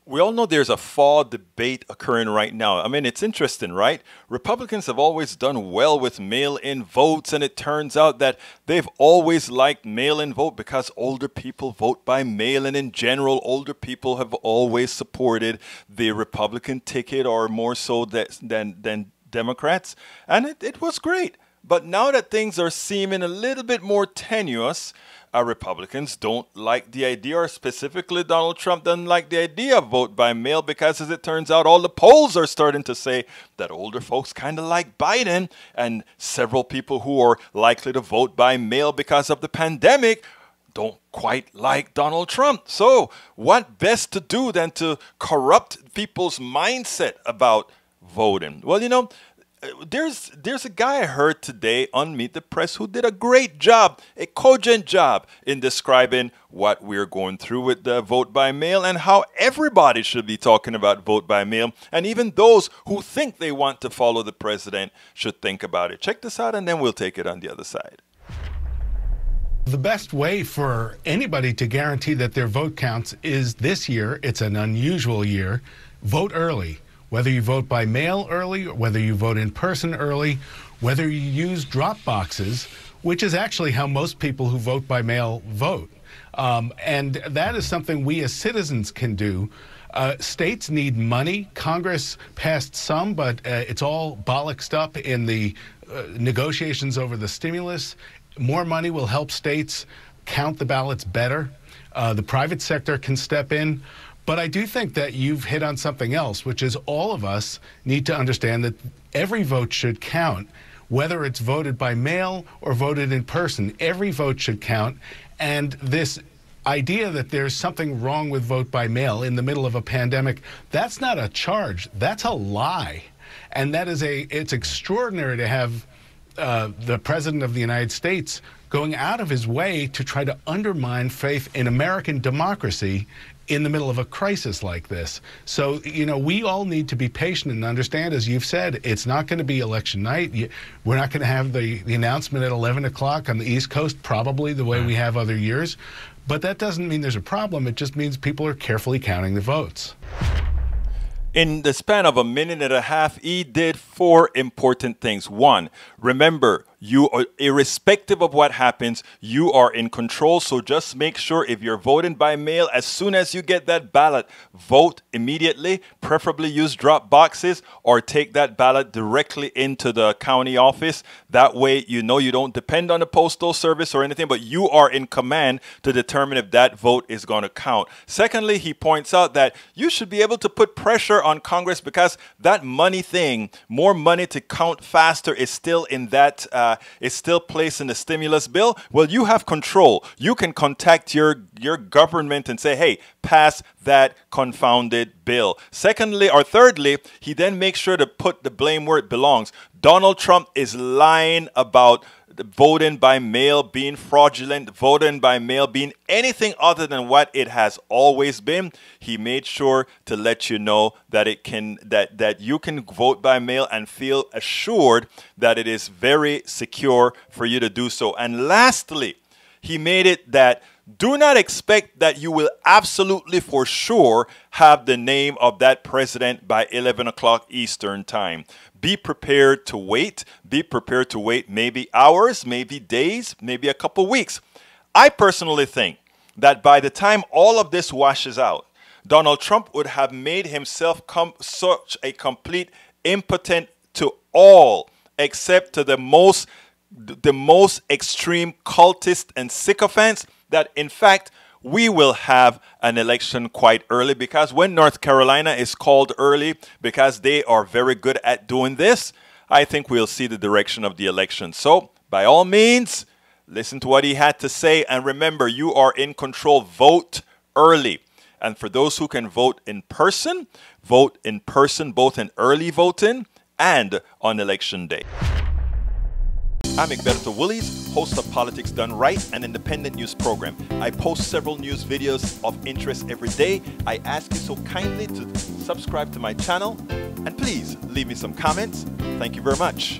We all know there's a fall debate occurring right now. I mean, it's interesting, right? Republicans have always done well with mail-in votes, and it turns out that they've always liked mail-in vote because older people vote by mail, and in general, older people have always supported the Republican ticket, or more so than Democrats, and it was great. But now that things are seeming a little bit more tenuous, Republicans don't like the idea, or specifically Donald Trump doesn't like the idea of vote by mail, because as it turns out, all the polls are starting to say that older folks kind of like Biden, and several people who are likely to vote by mail because of the pandemic don't quite like Donald Trump. So what best to do than to corrupt people's mindset about voting? Well, you know, there's a guy I heard today on Meet the Press who did a great job, a cogent job in describing what we're going through with the vote by mail and how everybody should be talking about vote by mail. And even those who think they want to follow the president should think about it. Check this out, and then we'll take it on the other side. The best way for anybody to guarantee that their vote counts is this year. It's an unusual year. Vote early. Whether you vote by mail early, or whether you vote in person early, whether you use drop boxes, which is actually how most people who vote by mail vote. And that is something we as citizens can do. States need money. Congress passed some, but it's all bollocksed up in the negotiations over the stimulus. More money will help states count the ballots better. The private sector can step in. But I do think that you've hit on something else, which is all of us need to understand that every vote should count, whether it's voted by mail or voted in person. Every vote should count. And this idea that there's something wrong with vote by mail in the middle of a pandemic, that's not a charge. That's a lie. And it's extraordinary to have the President of the United States going out of his way to try to undermine faith in American democracy in the middle of a crisis like this. So, you know, we all need to be patient and understand, as you've said, it's not going to be election night. We're not going to have the announcement at 11 o'clock on the East Coast, probably the way we have other years. But that doesn't mean there's a problem. It just means people are carefully counting the votes. In the span of a minute and a half, he did 4 important things. 1, remember, you are, irrespective of what happens, you are in control. So just make sure if you're voting by mail, as soon as you get that ballot, vote immediately. Preferably use drop boxes or take that ballot directly into the county office. That way, you know you don't depend on the postal service or anything, but you are in command to determine if that vote is going to count. Secondly, he points out that you should be able to put pressure on Congress, because that money thing, more money to count faster, is still in that is still placed in the stimulus bill. Well, you have control. You can contact your government and say, hey, pass that confounded bill. Secondly, or thirdly, he then makes sure to put the blame where it belongs. Donald Trump is lying about voting by mail being fraudulent, voting by mail being anything other than what it has always been. He made sure to let you know that that you can vote by mail and feel assured that it is very secure for you to do so. And lastly, he made it that do not expect that you will absolutely for sure have the name of that president by 11 o'clock Eastern time. Be prepared to wait. Be prepared to wait maybe hours, maybe days, maybe a couple weeks. I personally think that by the time all of this washes out, Donald Trump would have made himself such a complete impotent to all except to the most extreme cultists and sycophants, that in fact we will have an election quite early, because when North Carolina is called early, because they are very good at doing this, I think we'll see the direction of the election. So by all means, listen to what he had to say, and remember, you are in control. Vote early. And for those who can vote in person, both in early voting and on election day. I'm Egberto Willies, host of Politics Done Right, an independent news program. I post several news videos of interest every day. I ask you so kindly to subscribe to my channel, and please leave me some comments. Thank you very much.